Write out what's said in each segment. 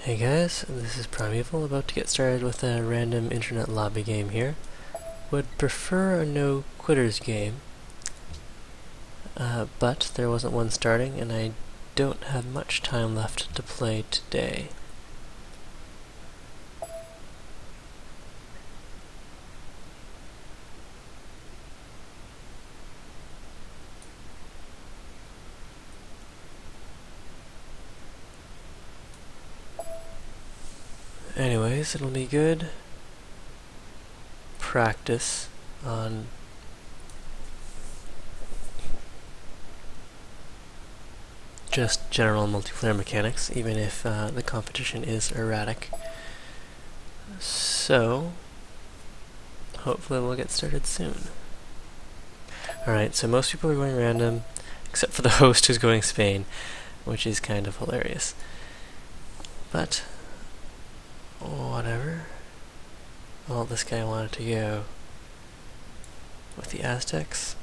Hey guys, this is Primeval, about to get started with a random internet lobby game here. Would prefer a no quitters game, but there wasn't one starting and I don't have much time left to play today. Anyways, it'll be good practice on just general multiplayer mechanics, even if the competition is erratic. So, hopefully we'll get started soon. Alright, so most people are going random, except for the host who's going Spain, which is kind of hilarious. But, whatever. Well, this guy wanted to go with the Aztecs.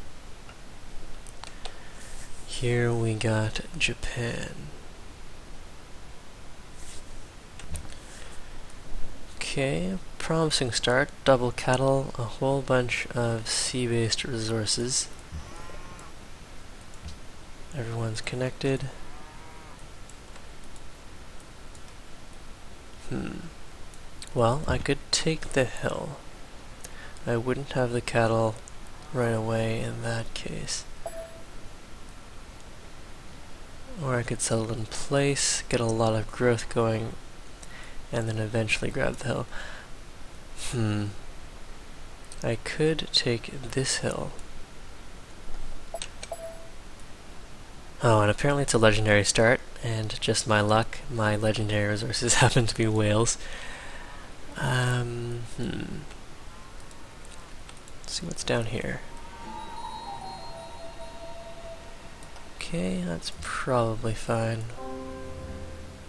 Here we got Japan. Okay, promising start. Double cattle, a whole bunch of sea-based resources. Everyone's connected. Well, I could take the hill. I wouldn't have the cattle right away in that case. Or I could settle in place, get a lot of growth going, and then eventually grab the hill. I could take this hill. Oh, and apparently it's a legendary start, and just my luck, my legendary resources happen to be whales. Let's see what's down here. Okay, that's probably fine.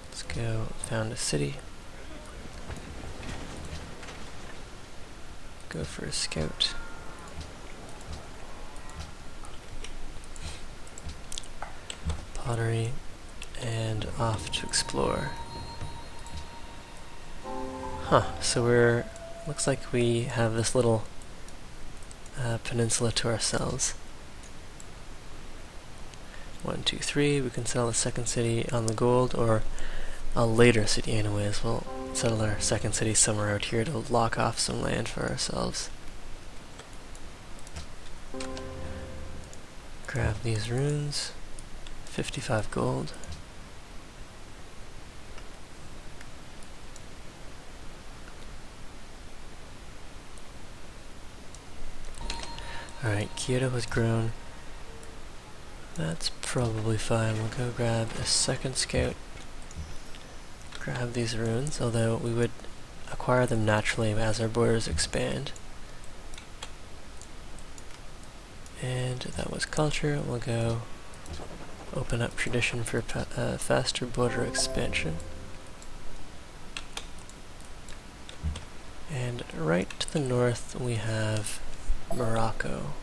Let's go found a city. Go for a scout. Pottery, and off to explore. So looks like we have this little peninsula to ourselves. 1, 2, 3, we can settle the second city on the gold, or a later city anyways. We'll settle our second city somewhere out here to lock off some land for ourselves. Grab these runes. 55 gold. Alright, Kyoto has grown. That's probably fine. We'll go grab a second scout. Grab these runes, although we would acquire them naturally as our borders expand. And that was culture. We'll go open up tradition for faster border expansion. And right to the north we have Morocco.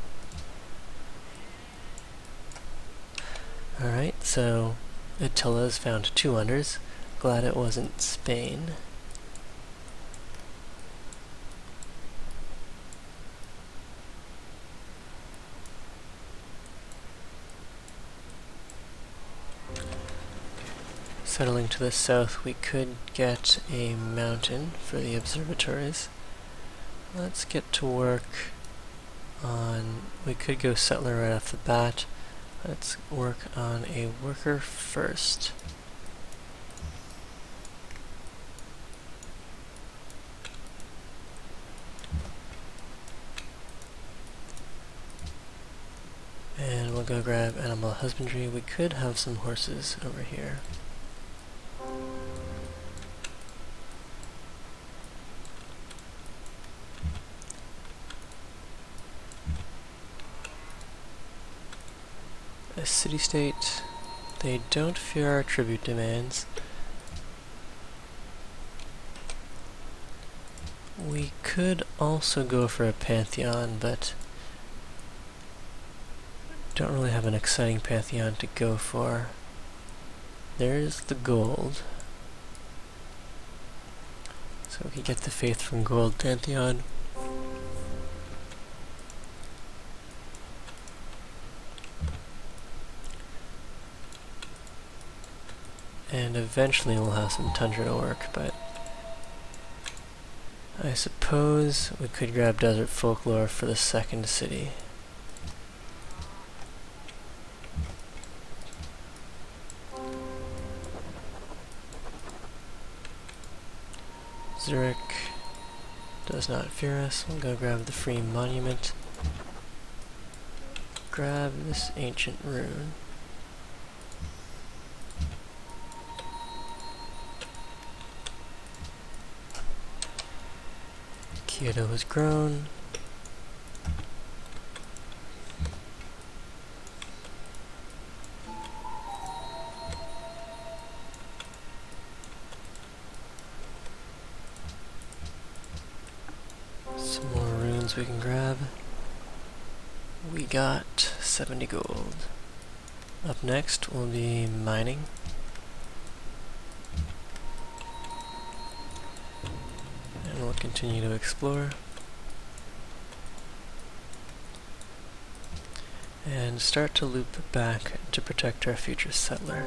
Alright, so Attila's found 2 wonders. Glad it wasn't Spain. Settling to the south, we could get a mountain for the observatories. Let's get to work on... we could go settler right off the bat. Let's work on a worker first. And we'll go grab animal husbandry. We could have some horses over here. A city-state. They don't fear our tribute demands. We could also go for a pantheon, but don't really have an exciting pantheon to go for. There's the gold. So we can get the faith from Gold Pantheon. And eventually we'll have some tundra to work, but I suppose we could grab desert folklore for the second city. Zurich does not fear us. We'll go grab the free monument. Grab this ancient rune. Kyoto has grown. Some more runes we can grab. We got 70 gold. Up next will be mining. And we'll continue to explore. And start to loop back to protect our future settler.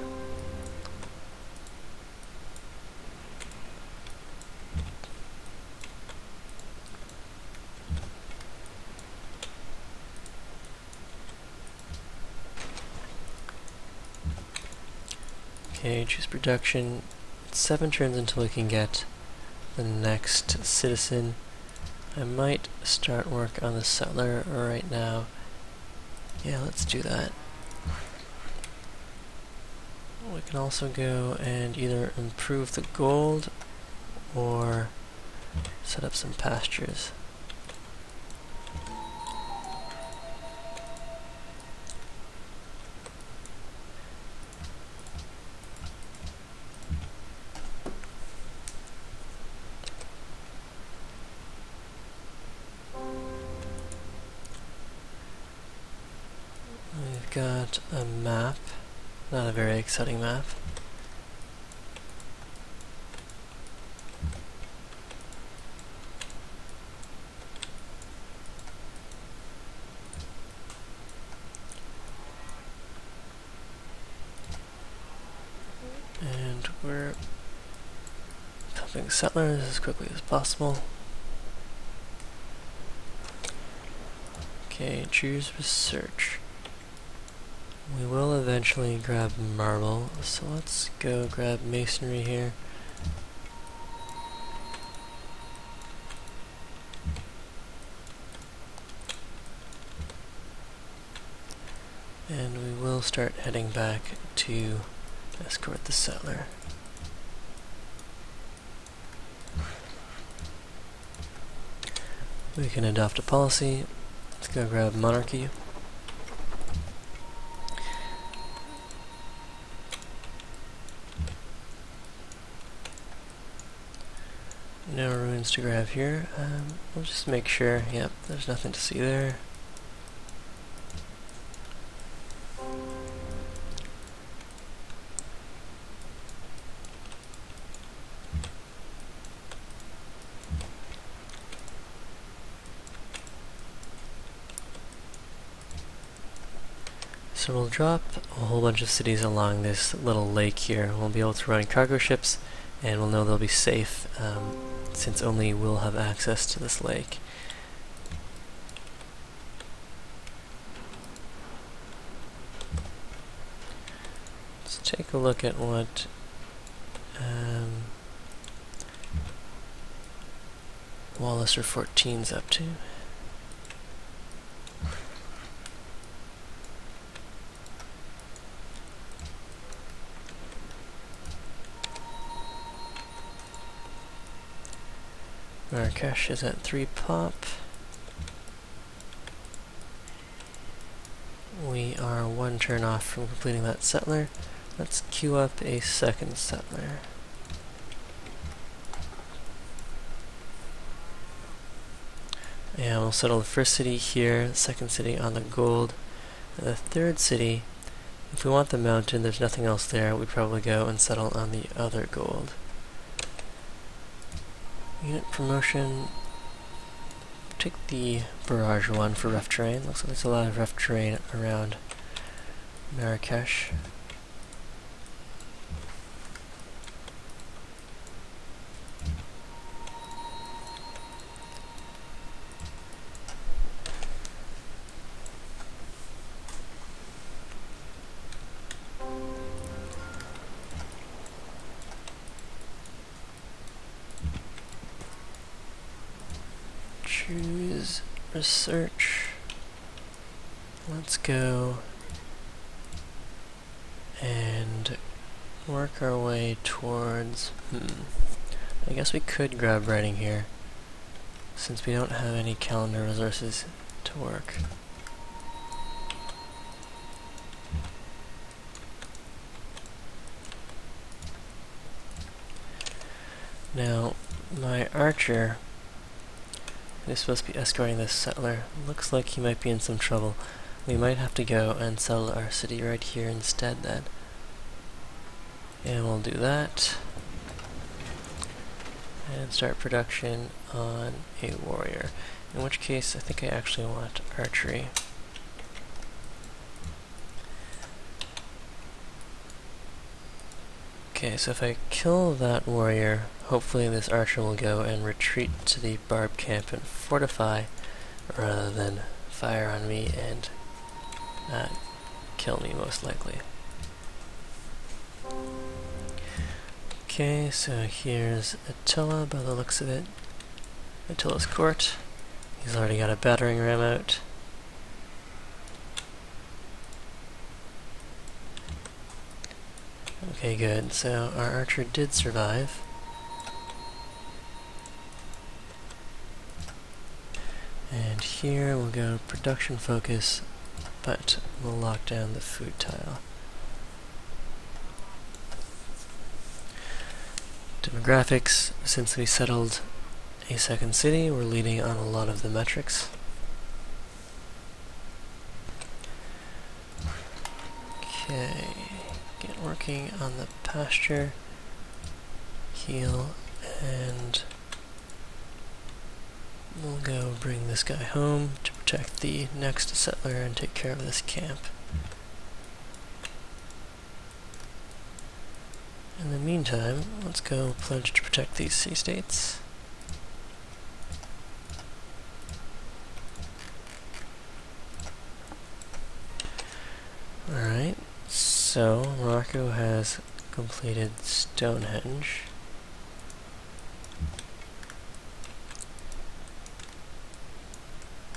Okay, choose production. 7 turns until we can get the next citizen. I might start work on the settler right now. Yeah, let's do that. We can also go and either improve the gold or set up some pastures. We've got a map, not a very exciting map. And we're pumping settlers as quickly as possible. Okay, choose research. We will eventually grab marble, so let's go grab masonry here. And we will start heading back to escort the settler. We can adopt a policy. Let's go grab monarchy. No ruins to grab here. We'll just make sure, yep, there's nothing to see there. So we'll drop a whole bunch of cities along this little lake here. We'll be able to run cargo ships, and we'll know they'll be safe, since only we'll have access to this lake. Let's take a look at what Walliser 14's up to. Marrakesh is at 3 pop. We are 1 turn off from completing that settler. Let's queue up a second settler. And we'll settle the first city here, the second city on the gold, and the third city. If we want the mountain, there's nothing else there, we'd probably go and settle on the other gold. Unit promotion. Take the barrage one for rough terrain. Looks like there's a lot of rough terrain around Marrakesh. Choose research. Let's go and work our way towards, I guess we could grab writing here, since we don't have any calendar resources to work. Now, my archer, who's supposed to be escorting this settler, looks like he might be in some trouble. We might have to go and settle our city right here instead then. And we'll do that. And start production on a warrior. In which case, I think I actually want archery. Okay, so if I kill that warrior, hopefully this archer will go and retreat to the barb camp and fortify, rather than fire on me and kill me, most likely. Okay, so here's Attila by the looks of it. Attila's court. He's already got a battering ram out. Okay, good. So our archer did survive. And here we'll go production focus, but we'll lock down the food tile. Demographics, since we settled a second city, we're leading on a lot of the metrics. Okay, get working on the pasture, heal, and we'll go bring this guy home to protect the next settler and take care of this camp. In the meantime, let's go pledge to protect these city-states. Alright, so Morocco has completed Stonehenge.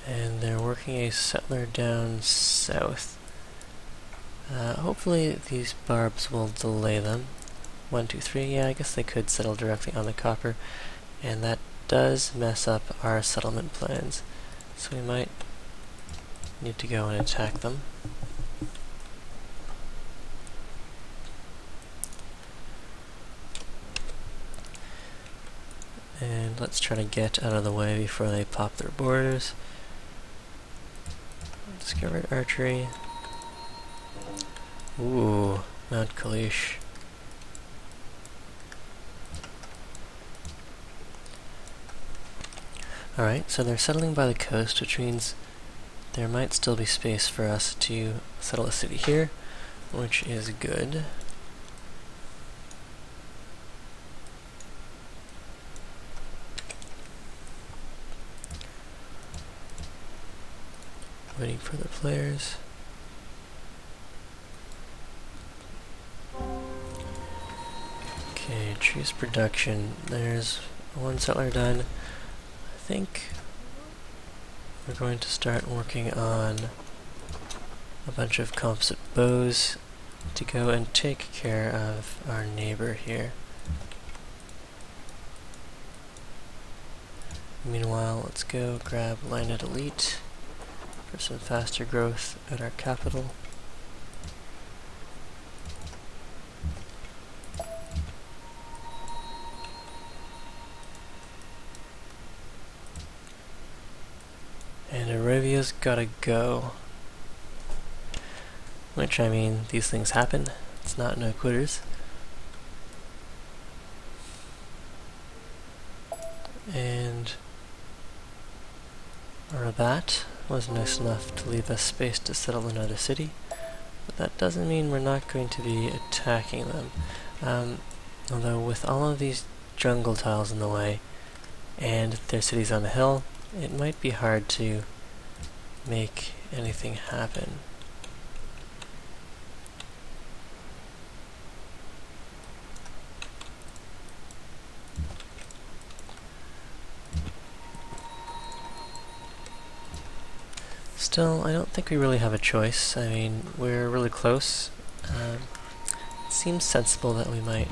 And they're working a settler down south. Hopefully these barbs will delay them. 1, 2, 3, yeah, I guess they could settle directly on the copper, and that does mess up our settlement plans, so we might need to go and attack them. And let's try to get out of the way before they pop their borders. Discovered archery. Ooh, Mount Kalish. Alright, so they're settling by the coast, which means there might still be space for us to settle a city here, which is good. Waiting for the players. Okay, choose production. There's one settler done. I think we're going to start working on a bunch of composite bows to go and take care of our neighbor here. Meanwhile, let's go grab Landed Elite for some faster growth at our capital. And Arabia's gotta go. Which, I mean, these things happen. It's not no quitters. And Rabat was nice enough to leave us space to settle another city, but that doesn't mean we're not going to be attacking them. Although with all of these jungle tiles in the way, and their cities on the hill, it might be hard to make anything happen. Still, I don't think we really have a choice. I mean, we're really close. It seems sensible that we might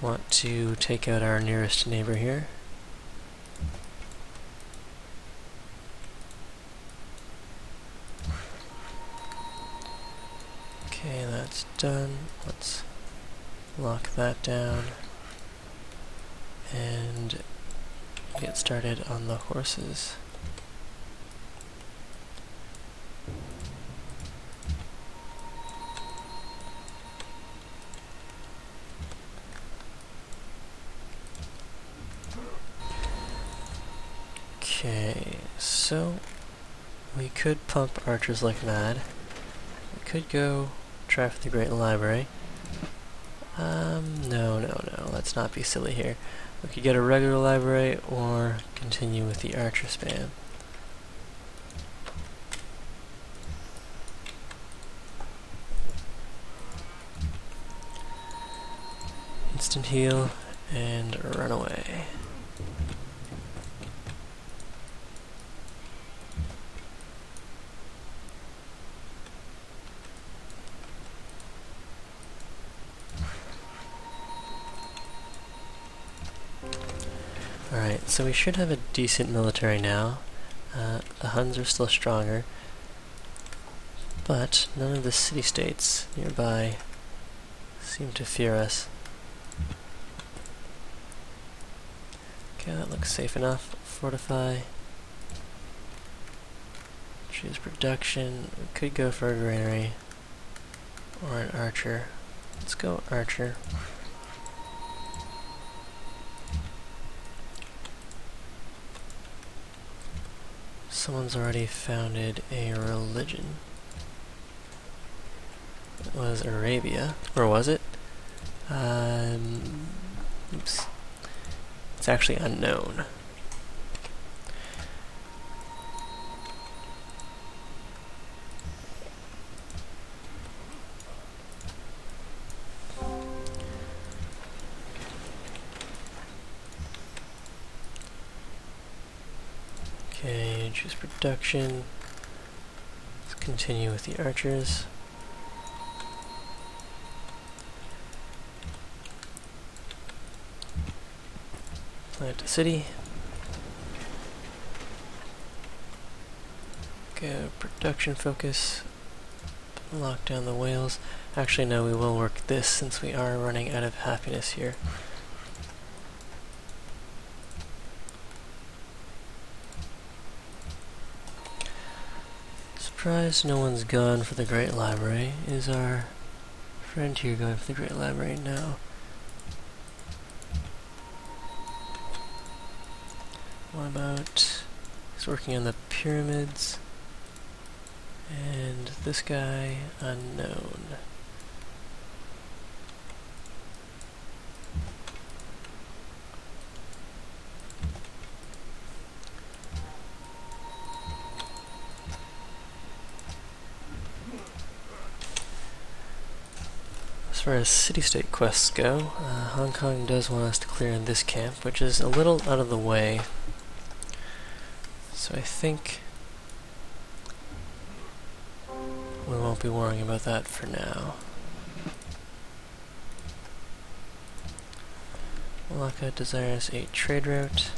want to take out our nearest neighbor here. Okay, that's done. Let's lock that down and get started on the horses. Okay, so we could pump archers like mad. We could go try for the Great Library. No, let's not be silly here. We could get a regular library or continue with the archer spam. Instant heal and run away. Alright, so we should have a decent military now. The Huns are still stronger, but none of the city-states nearby seem to fear us. Okay, that looks safe enough. Fortify. Choose production. We could go for a granary or an archer. Let's go archer. Someone's already founded a religion. It was Arabia. Or was it? Oops. It's actually unknown. Okay, choose production. Let's continue with the archers. Plant a city. Go production focus. Lock down the whales. Actually, no, we will work this since we are running out of happiness here. Surprised no one's gone for the Great Library. Is our friend here going for the Great Library? No. What about... he's working on the pyramids. And this guy, unknown. As far as city-state quests go, Hong Kong does want us to clear in this camp, which is a little out of the way. So I think we won't be worrying about that for now. Malacca desires a trade route.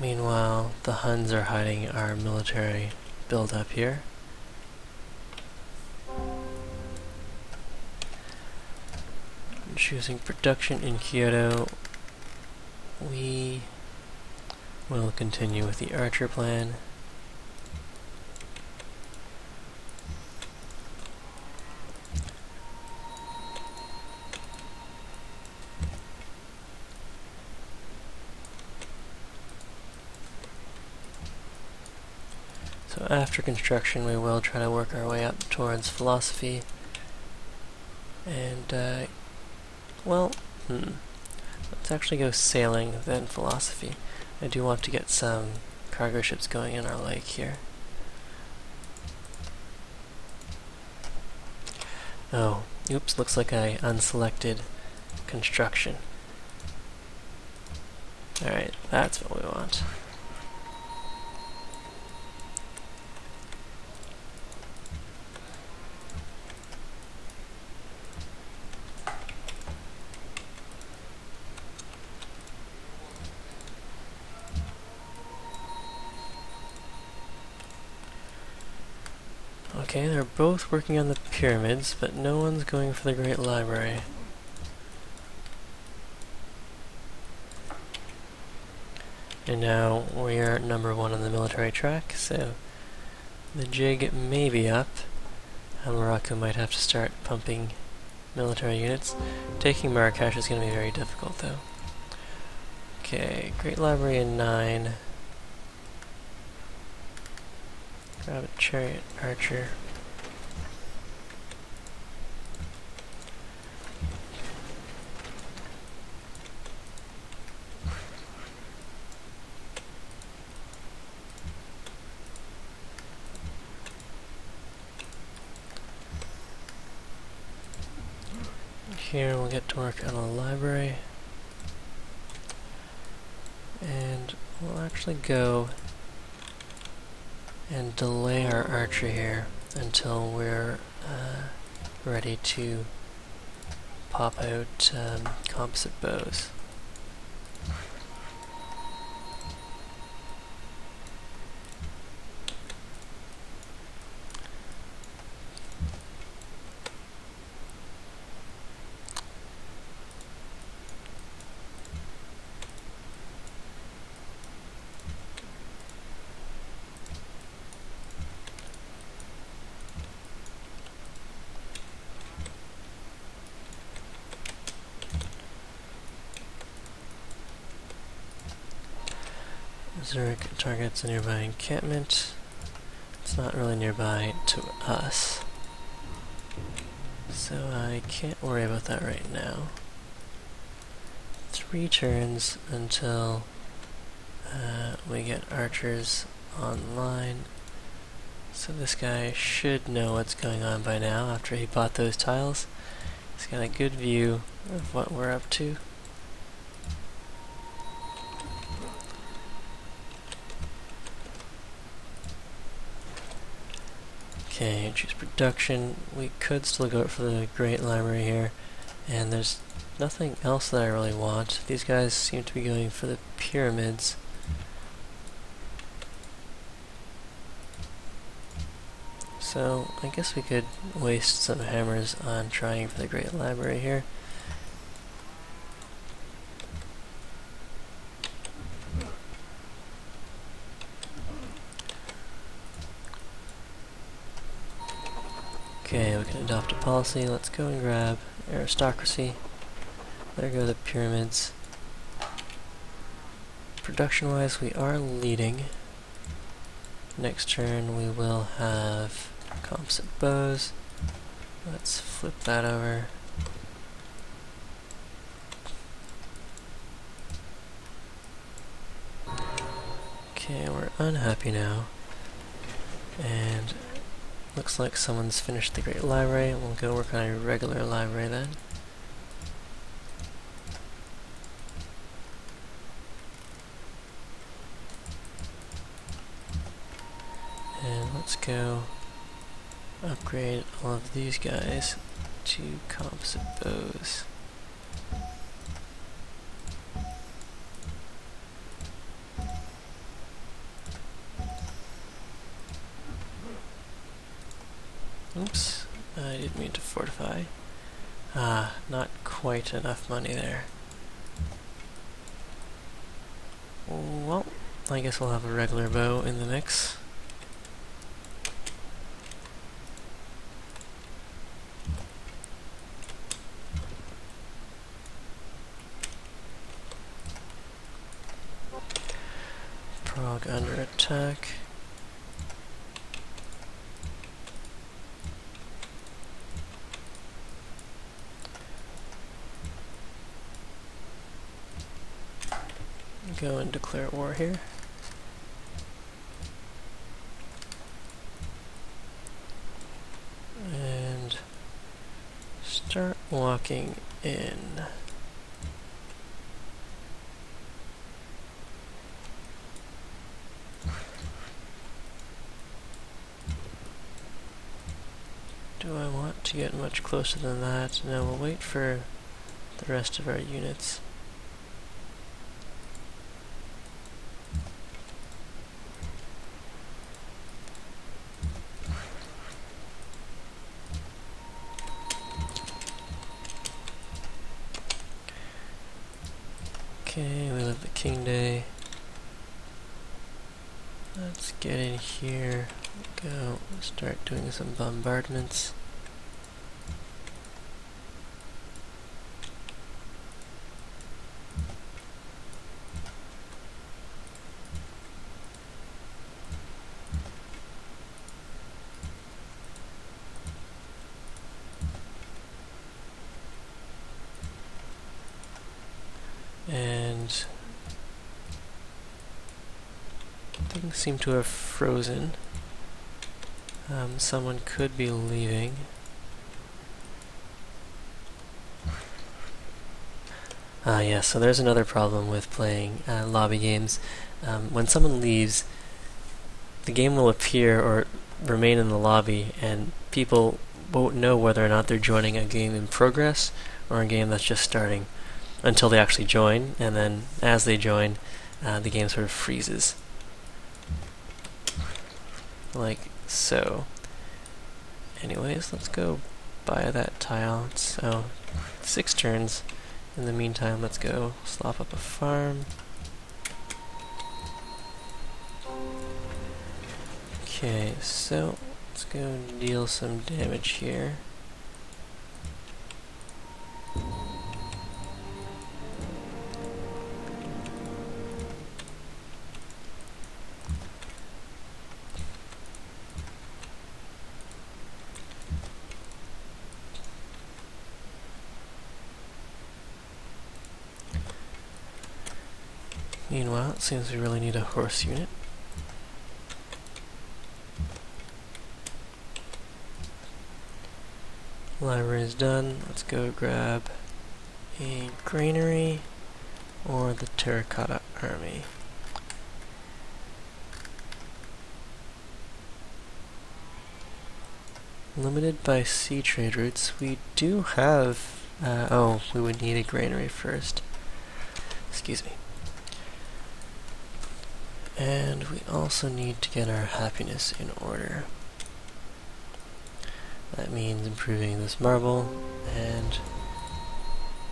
Meanwhile, the Huns are hiding our military build-up here. choosing production in Kyoto, we will continue with the Archer plan. So after construction, we will try to work our way up towards philosophy. And, well, let's actually go sailing, then philosophy. I do want to get some cargo ships going in our lake here. Oh, oops, looks like I unselected construction. Alright, that's what we want. Okay, they're both working on the pyramids, but no one's going for the Great Library. And now we are number 1 on the military track, so the jig may be up. Morocco might have to start pumping military units. Taking Marrakesh is going to be very difficult, though. Okay, Great Library in 9. Grab a chariot archer. Here we'll get to work on a library. And we'll actually go and delay our archer here until we're ready to pop out composite bows. Zurich targets a nearby encampment. It's not really nearby to us, so I can't worry about that right now. 3 turns until we get archers online. So this guy should know what's going on by now after he bought those tiles. He's got a good view of what we're up to. Okay, choose production. We could still go for the Great Library here, and there's nothing else that I really want. These guys seem to be going for the pyramids. So I guess we could waste some hammers on trying for the Great Library here. Okay, we can adopt a policy. Let's go and grab aristocracy. There go the pyramids. Production-wise, we are leading. Next turn, we will have composite bows. Let's flip that over. Okay, we're unhappy now. And looks like someone's finished the Great Library. We'll go work on a regular library then. And let's go upgrade all of these guys to composite bows. Oops, I didn't mean to fortify. Not quite enough money there. Well, I guess we'll have a regular bow in the mix. Prague under attack. Go and declare war here. And start walking in. Do I want to get much closer than that? No, we'll wait for the rest of our units. Okay, we live the King Day. Let's get in here, go start doing some bombardments. And things seem to have frozen. Someone could be leaving. Yeah, so there's another problem with playing lobby games. When someone leaves, the game will appear or remain in the lobby, and people won't know whether or not they're joining a game in progress or a game that's just starting until they actually join, and then as they join, the game sort of freezes. Like so. Anyways, let's go buy that tile. So, 6 turns. In the meantime, let's go slop up a farm. Okay, so let's go deal some damage here. Meanwhile, it seems we really need a horse unit. Library is done. Let's go grab a granary or the terracotta army. Limited by sea trade routes. We do have... oh, we would need a granary first. Excuse me. And we also need to get our happiness in order. That means improving this marble and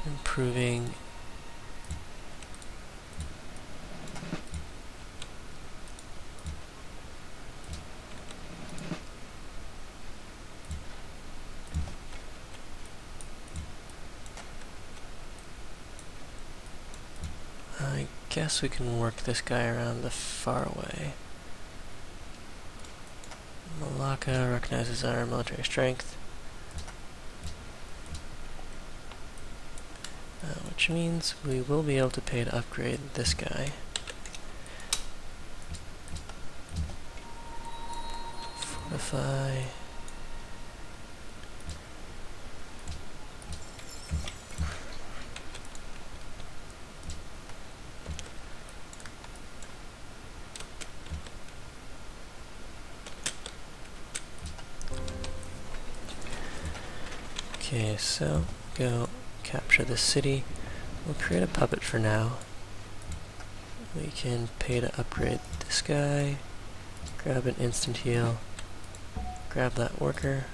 improving I guess we can work this guy around the far away. Malacca recognizes our military strength, which means we will be able to pay to upgrade this guy. Fortify. Okay, so go capture the city. We'll create a puppet for now. We can pay to upgrade this guy, grab an instant heal, grab that worker.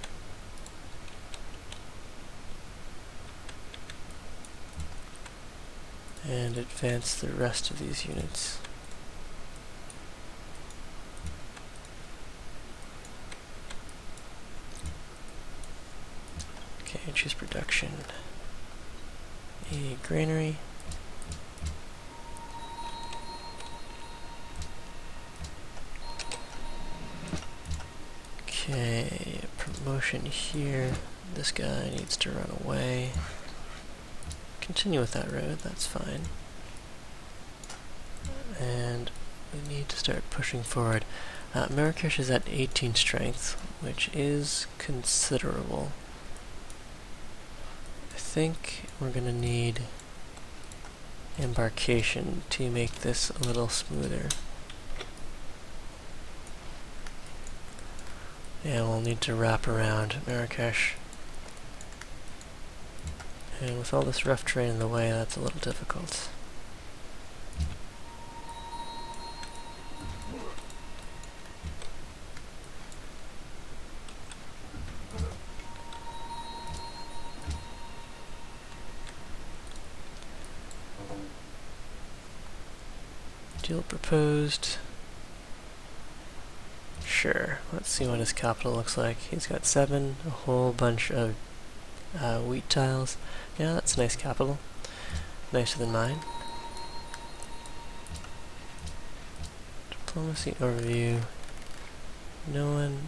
and advance the rest of these units. Okay, choose production. A granary. Okay, promotion here. This guy needs to run away. Continue with that road, that's fine. And we need to start pushing forward. Marrakesh is at 18 strength, which is considerable. I think we're going to need embarkation to make this a little smoother. Yeah, we'll need to wrap around Marrakesh. And with all this rough terrain in the way, that's a little difficult. Deal proposed. Sure, let's see what his capital looks like. He's got 7, a whole bunch of wheat tiles. Yeah, that's a nice capital. Nicer than mine. Diplomacy overview. No one.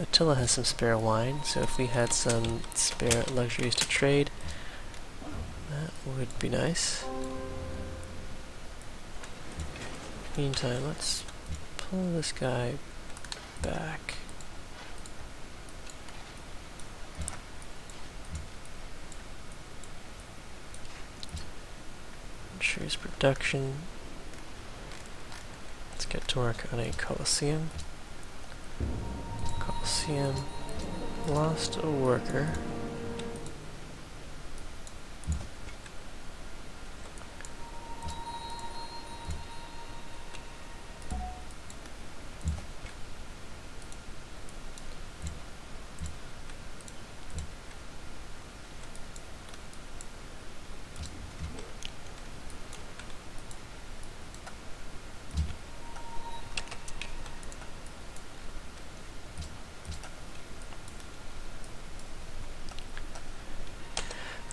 Attila has some spare wine, so if we had some spare luxuries to trade, that would be nice. Meantime, let's pull this guy back. Choose production. Let's get to work on a Colosseum. Colosseum lost a worker.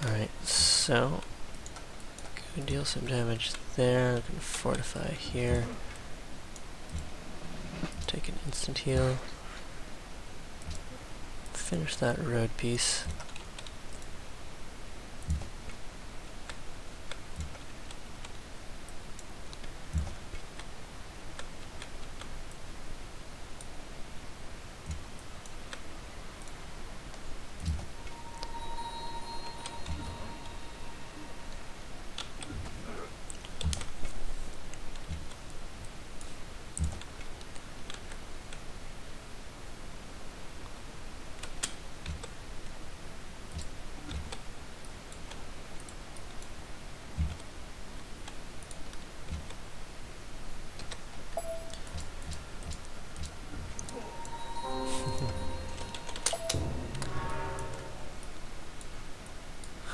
Alright, so go deal some damage there. I'm gonna fortify here. Take an instant heal. Finish that road piece.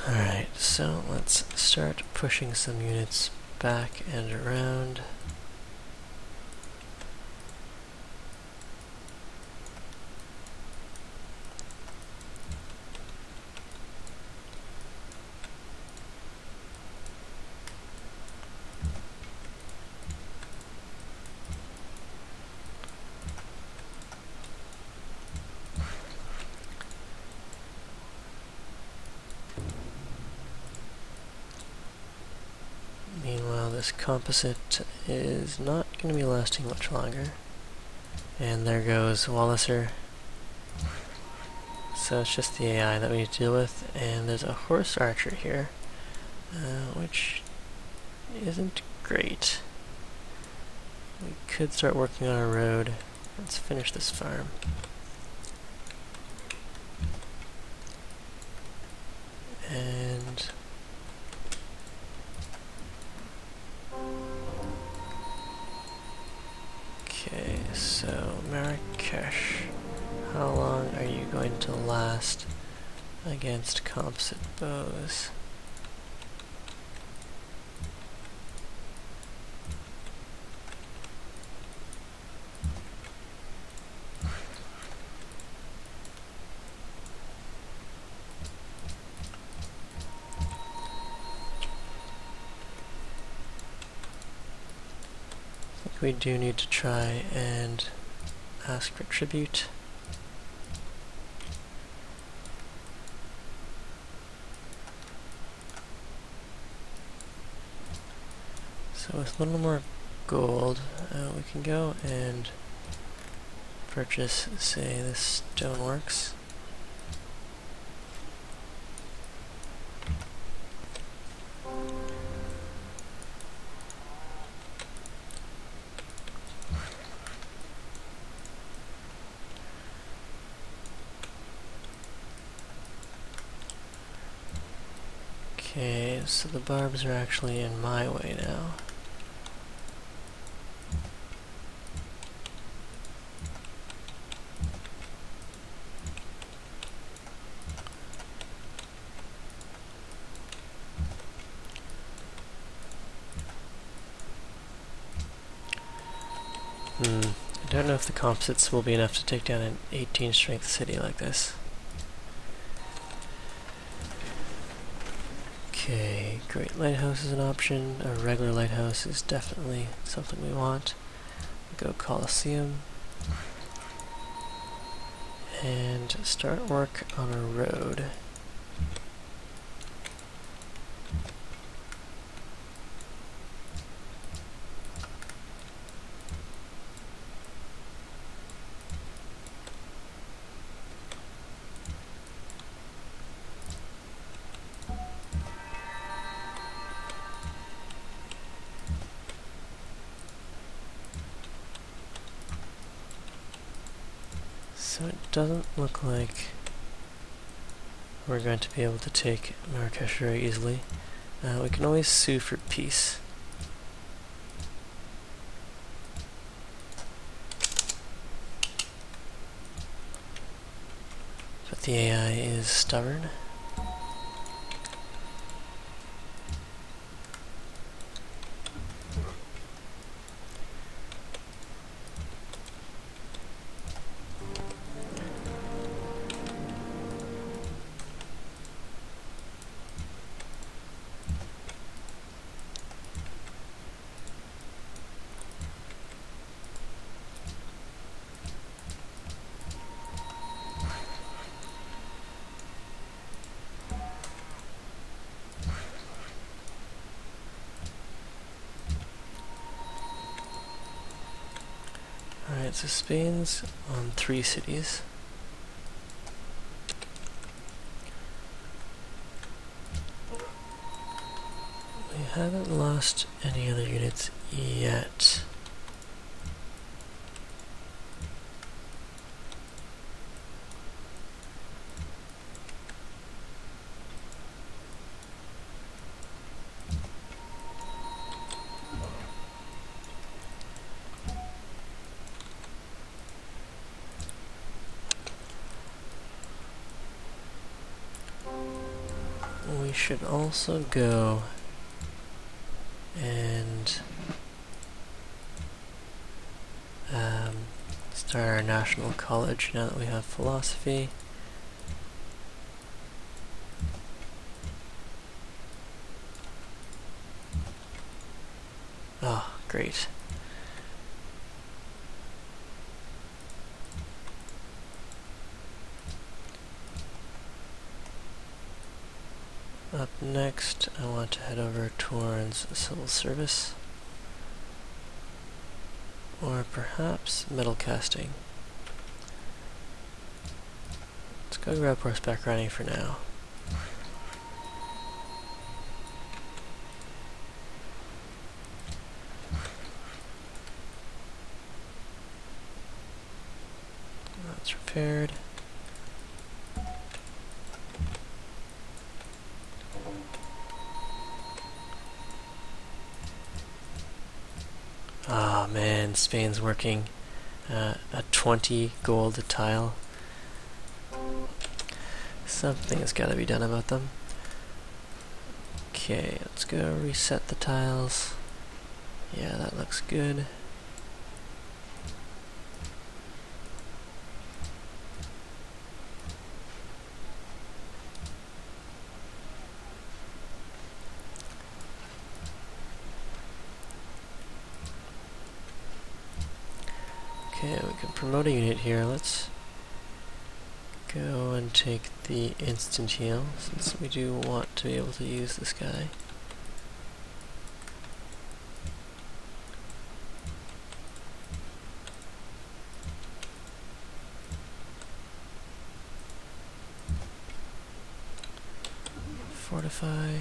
Alright, so let's start pushing some units back and around. Meanwhile, this composite is not going to be lasting much longer. And there goes Walliser. So it's just the AI that we need to deal with. And there's a horse archer here, which isn't great. We could start working on a road. Let's finish this farm. And okay, so Marrakesh, how long are you going to last against composite bows? we do need to try and ask for tribute. So with a little more gold, we can go and purchase, say, this stoneworks. Okay, so the barbs are actually in my way now. I don't know if the composites will be enough to take down an 18 strength city like this. Okay, Great Lighthouse is an option. A regular lighthouse is definitely something we want. Go Colosseum. And start work on a road. So it doesn't look like we're going to be able to take Marrakesh very easily. We can always sue for peace. But the AI is stubborn. Alright, so Spain's on 3 cities. We haven't lost any other units yet. We should also go and start our national college now that we have philosophy. Ah, oh, great. Up next, I want to head over towards civil service, or perhaps metal casting. Let's go grab horseback riding for now. That's repaired. Ah, man, Spain's working at 20 gold a tile. Something has got to be done about them. Okay, let's go reset the tiles. Yeah, that looks good. Okay, we can promote a unit here. Let's go and take the instant heal, since we do want to be able to use this guy. Fortify.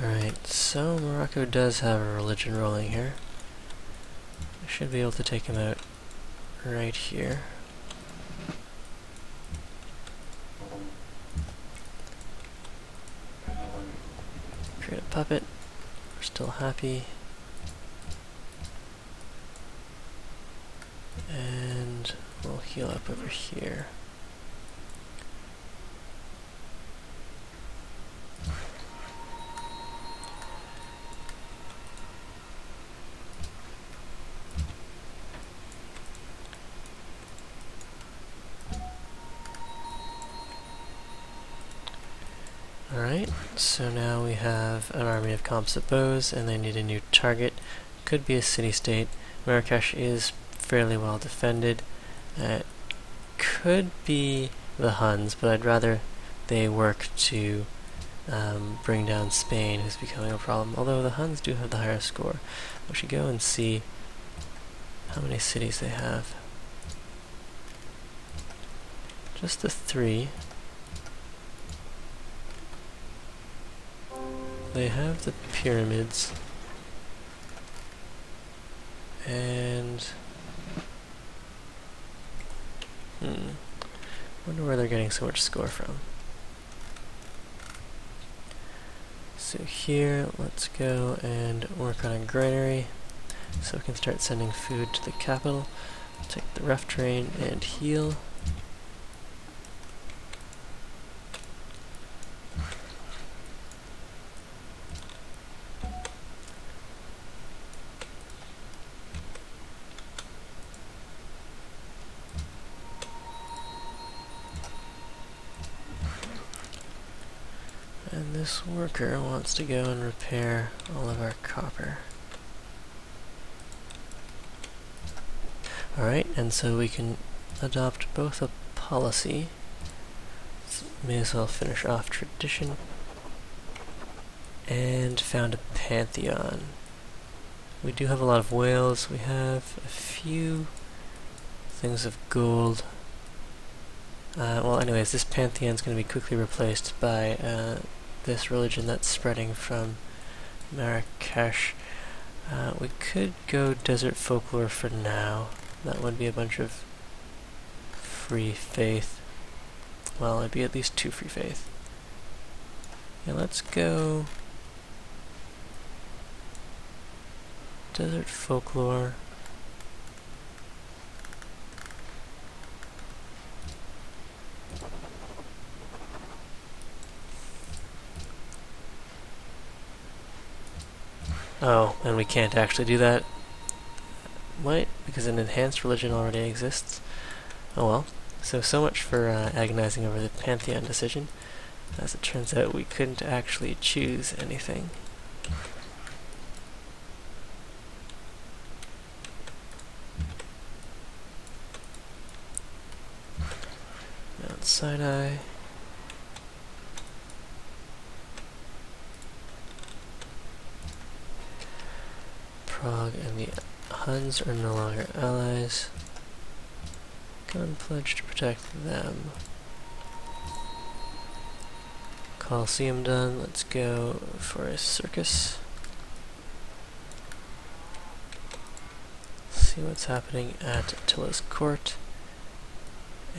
Alright, so Morocco does have a religion rolling here. I should be able to take him out right here. Create a puppet. We're still happy. And we'll heal up over here. Alright, so now we have an army of composite bows, and they need a new target. Could be a city-state. Marrakesh is fairly well defended. Could be the Huns, but I'd rather they work to bring down Spain, who's becoming a problem. Although the Huns do have the higher score. We should go and see how many cities they have. Just the 3. They have the pyramids, and wonder where they're getting so much score from. So here, let's go and work on a granary, so we can start sending food to the capital. Take the rough terrain and heal. And this worker wants to go and repair all of our copper. Alright, and so we can adopt both a policy. May as well finish off tradition. And found a pantheon. We do have a lot of whales. We have a few things of gold. Well, anyways, this pantheon's going to be quickly replaced by this religion that's spreading from Marrakesh. We could go desert folklore for now. That would be a bunch of free faith. Well, it'd be at least 2 free faith. Yeah, let's go desert folklore. Oh, and we can't actually do that. Why? Because an enhanced religion already exists. Oh well. So much for agonizing over the Pantheon decision. As it turns out, we couldn't actually choose anything. Mount Sinai. Prague and the Huns are no longer allies. Go and pledge to protect them. Colosseum done. Let's go for a circus. See what's happening at Attila's court.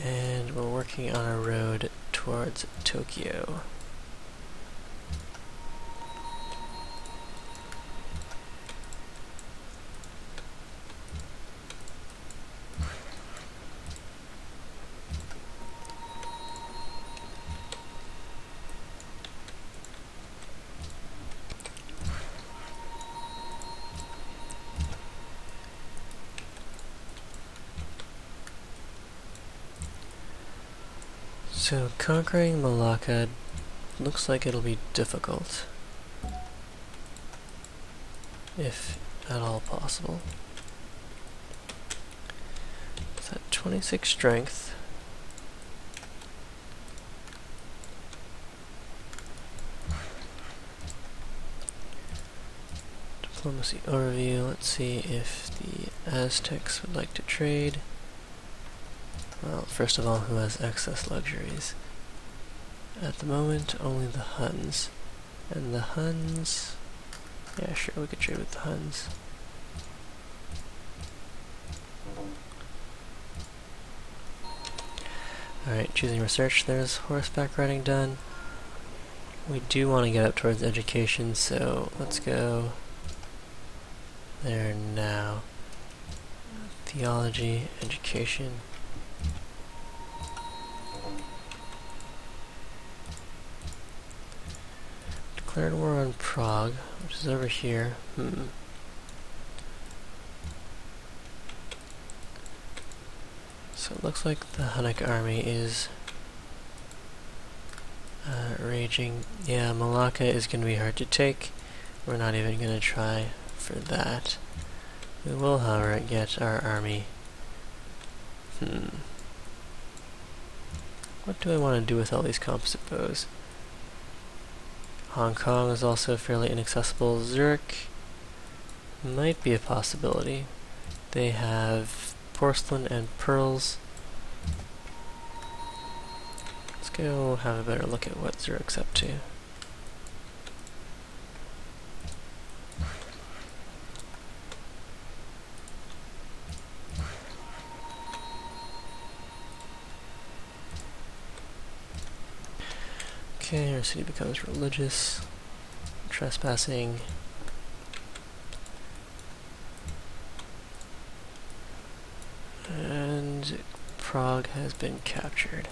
And we're working on a road towards Tokyo. So conquering Malacca looks like it'll be difficult, if at all possible. It's at 26 strength. Diplomacy overview. Let's see if the Aztecs would like to trade. Well, first of all, who has excess luxuries? At the moment, only the Huns. And the Huns... yeah, sure, we could trade with the Huns. Alright, choosing research. There's horseback riding done. We do want to get up towards education, so let's go there now. Theology, education. Declared war on Prague, which is over here. So it looks like the Hunnic army is raging. Yeah, Malacca is going to be hard to take. We're not even going to try for that. We will, however, get our army. What do I want to do with all these composite bows? Hong Kong is also fairly inaccessible. Zurich might be a possibility. They have porcelain and pearls. Let's go have a better look at what Zurich's up to. Okay, our city becomes religious. Trespassing. And Prague has been captured.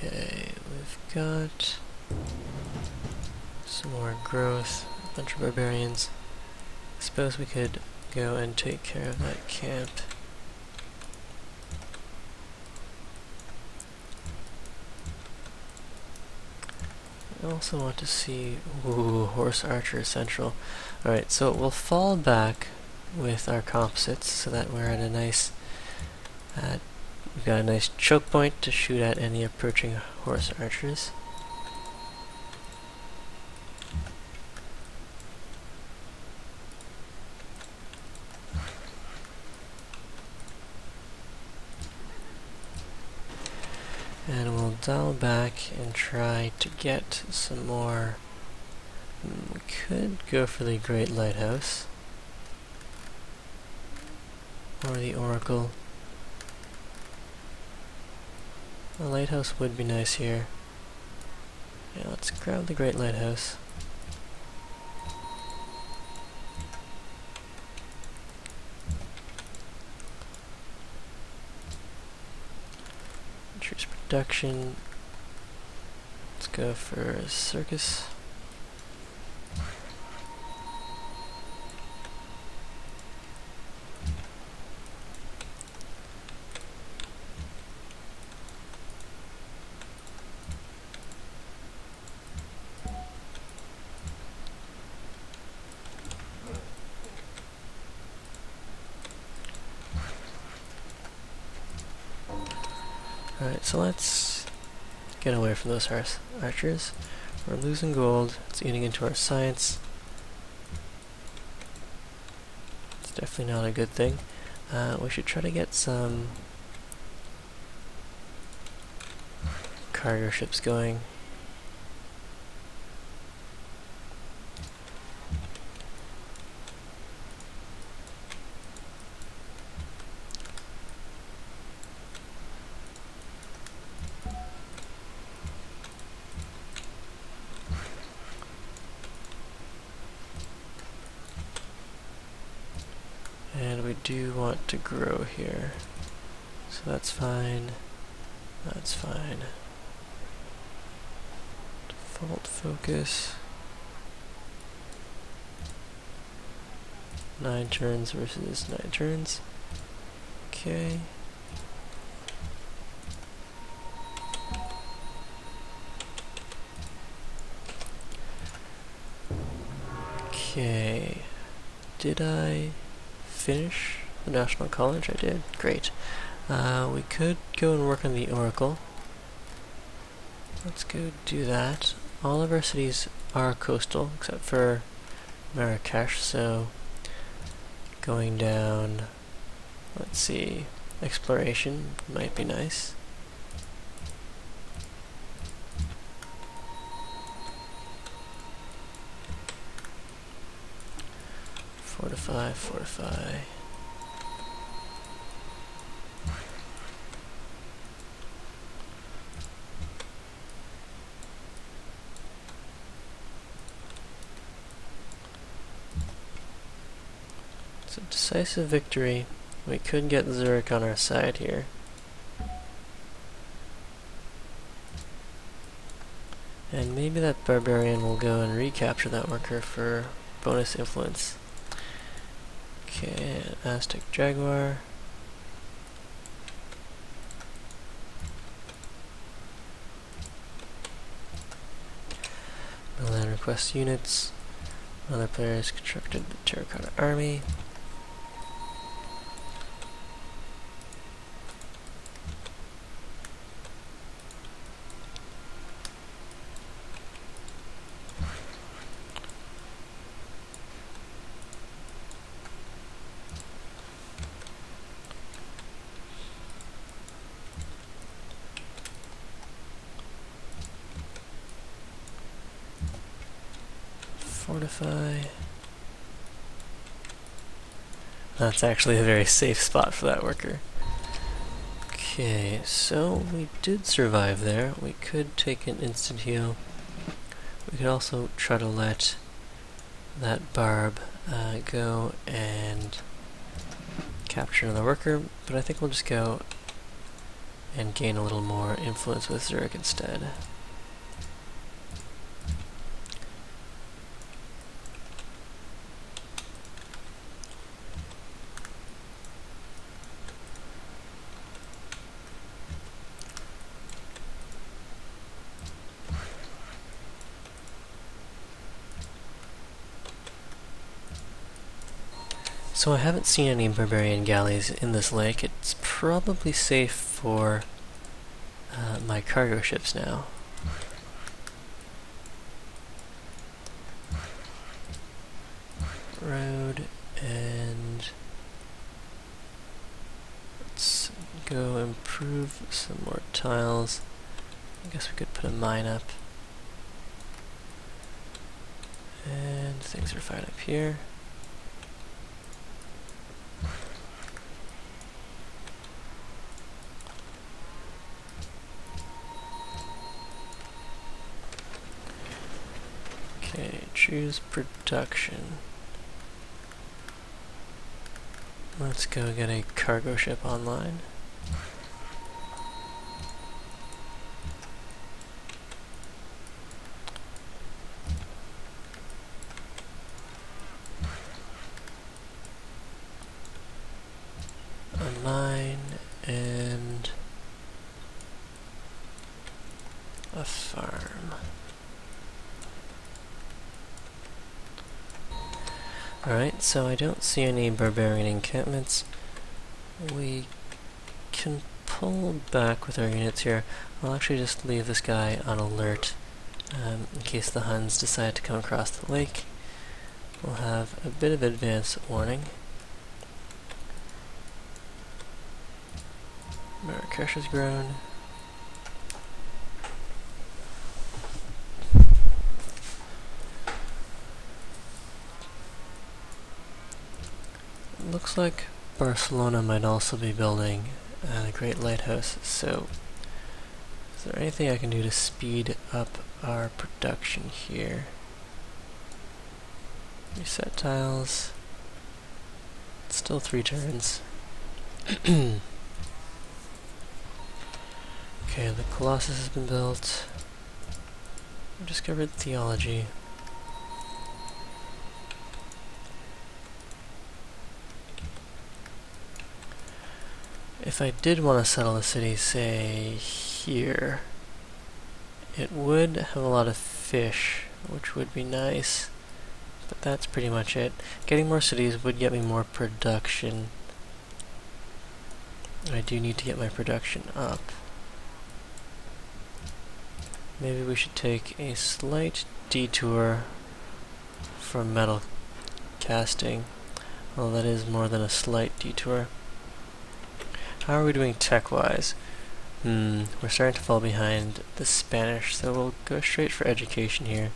Okay, we've got some more growth, a bunch of barbarians. I suppose we could go and take care of that camp. I also want to see... ooh, Horse Archer Central. Alright, so we'll fall back with our composites so that we're at a nice... we've got a nice choke point to shoot at any approaching horse archers. And we'll dial back and try to get some more... we could go for the Great Lighthouse. Or the Oracle. A lighthouse would be nice here. Yeah, let's grab the Great Lighthouse. Troops production. Let's go for a circus. Alright, so let's get away from those archers. We're losing gold. It's eating into our science. It's definitely not a good thing. We should try to get some cargo ships going. want to grow here. So that's fine. That's fine. Default focus. 9 turns versus 9 turns. Okay. Okay. Did I finish the National College? I did. Great. We could go and work on the Oracle. Let's go do that. All of our cities are coastal, except for Marrakesh, so going down, let's see, exploration might be nice. Fortify, fortify. It's a decisive victory. We could get Zurich on our side here. And maybe that barbarian will go and recapture that worker for bonus influence. Okay, Aztec Jaguar. Milan requests units. Other players constructed the Terracotta Army. Fortify. That's actually a very safe spot for that worker. Okay, so we did survive there. We could take an instant heal. We could also try to let that barb go and capture another worker, but I think we'll just go and gain a little more influence with Zurich instead. So I haven't seen any barbarian galleys in this lake. It's probably safe for my cargo ships now. Road, and let's go improve some more tiles. I guess we could put a mine up. And things are fine up here. Okay, choose production. Let's go get a cargo ship online. A mine and a farm. Alright, so I don't see any barbarian encampments. We can pull back with our units here. I'll actually just leave this guy on alert in case the Huns decide to come across the lake. We'll have a bit of advance warning. Marrakesh has grown. Looks like Barcelona might also be building a great lighthouse, so is there anything I can do to speed up our production here? Reset tiles. It's still 3 turns. Okay, the Colossus has been built. We discovered theology. If I did want to settle a city, say, here, it would have a lot of fish, which would be nice. But that's pretty much it. Getting more cities would get me more production. I do need to get my production up. Maybe we should take a slight detour for metal casting. Well, that is more than a slight detour. How are we doing tech-wise? We're starting to fall behind the Spanish, so we'll go straight for education here.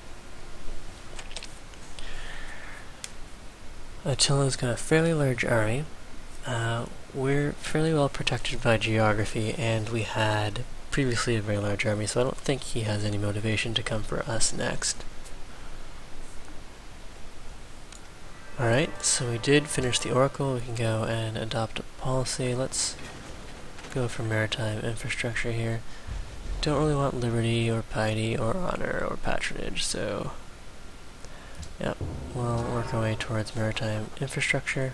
Attila's got a fairly large army. We're fairly well protected by geography, and we had previously a very large army, so I don't think he has any motivation to come for us next. Alright, so we did finish the Oracle. We can go and adopt a policy. Let's go for maritime infrastructure here. Don't really want liberty or piety or honor or patronage, so yeah, we'll work our way towards maritime infrastructure.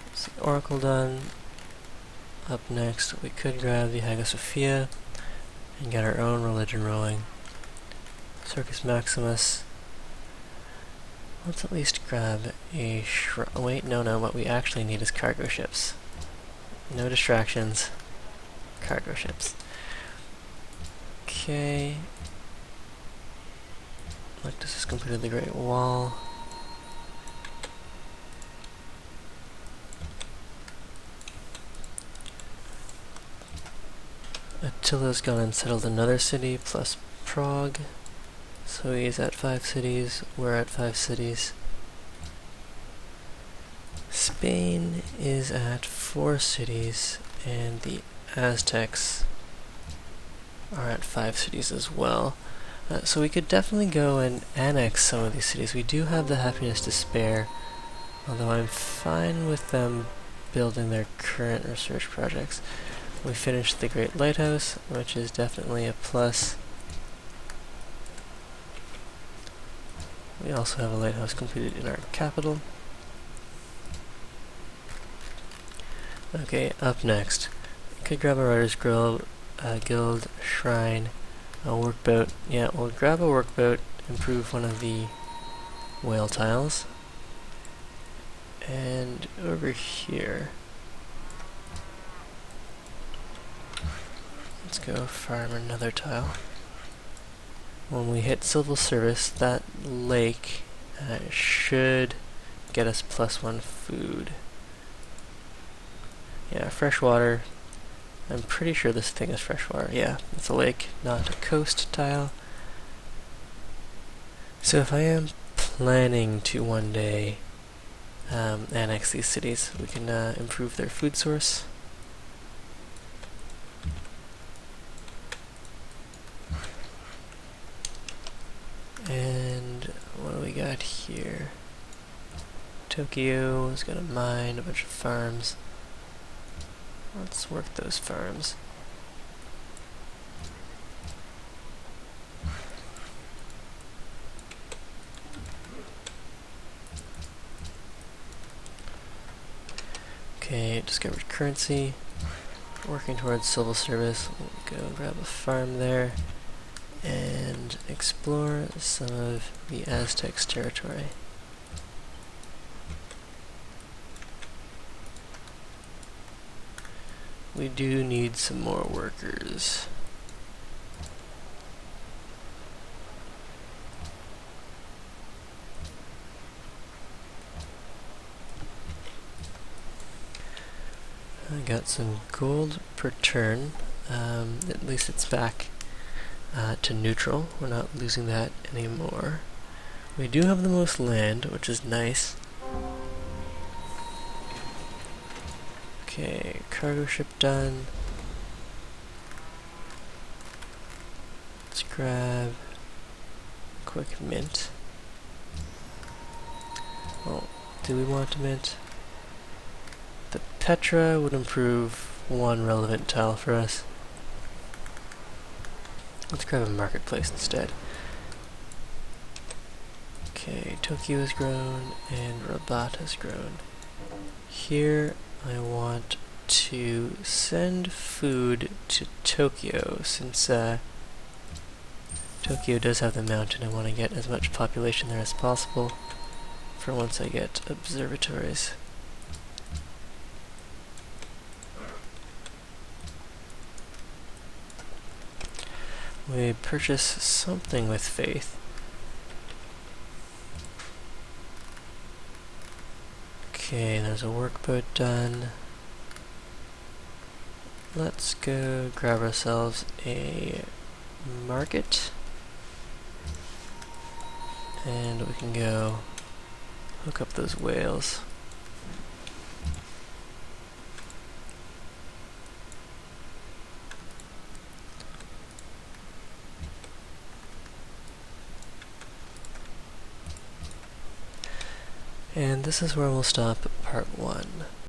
That's the Oracle done. Up next, we could grab the Hagia Sophia and get our own religion rolling. Circus Maximus. Let's at least grab a wait, no, what we actually need is cargo ships. No distractions. Cargo ships. Okay. Lectus has completed the Great Wall. Attila's gone and settled another city, plus Prague. So he's at 5 cities, we're at 5 cities. Spain is at 4 cities, and the Aztecs are at 5 cities as well. So we could definitely go and annex some of these cities. We do have the happiness to spare, although I'm fine with them building their current research projects. We finished the Great Lighthouse, which is definitely a plus. We also have a lighthouse completed in our capital. Okay, up next. Could grab a Writer's Guild, Shrine, a workboat. Yeah, we'll grab a workboat, improve one of the whale tiles. And over here, let's go farm another tile. When we hit civil service, that lake should get us +1 food. Yeah, fresh water. I'm pretty sure this thing is freshwater. Yeah, it's a lake, not a coast tile. So if I am planning to one day annex these cities, we can improve their food source. And what do we got here? Tokyo is gonna mine a bunch of farms. Let's work those farms. Okay, discovered currency. Working towards civil service. We'll go grab a farm there and explore some of the Aztecs' territory. We do need some more workers. I got some gold per turn. At least it's back to neutral. We're not losing that anymore. We do have the most land, which is nice. Okay, cargo ship done. Let's grab a quick mint. Oh, Do we want to mint? The Petra would improve one relevant tile for us. Let's grab a marketplace instead. Okay, Tokyo has grown and Rabat has grown. Here I want to send food to Tokyo since Tokyo does have the mountain. I want to get as much population there as possible for once I get observatories. We purchase something with faith. Okay, there's a workboat done. Let's go grab ourselves a market. And we can go hook up those whales. And this is where we'll stop part 1.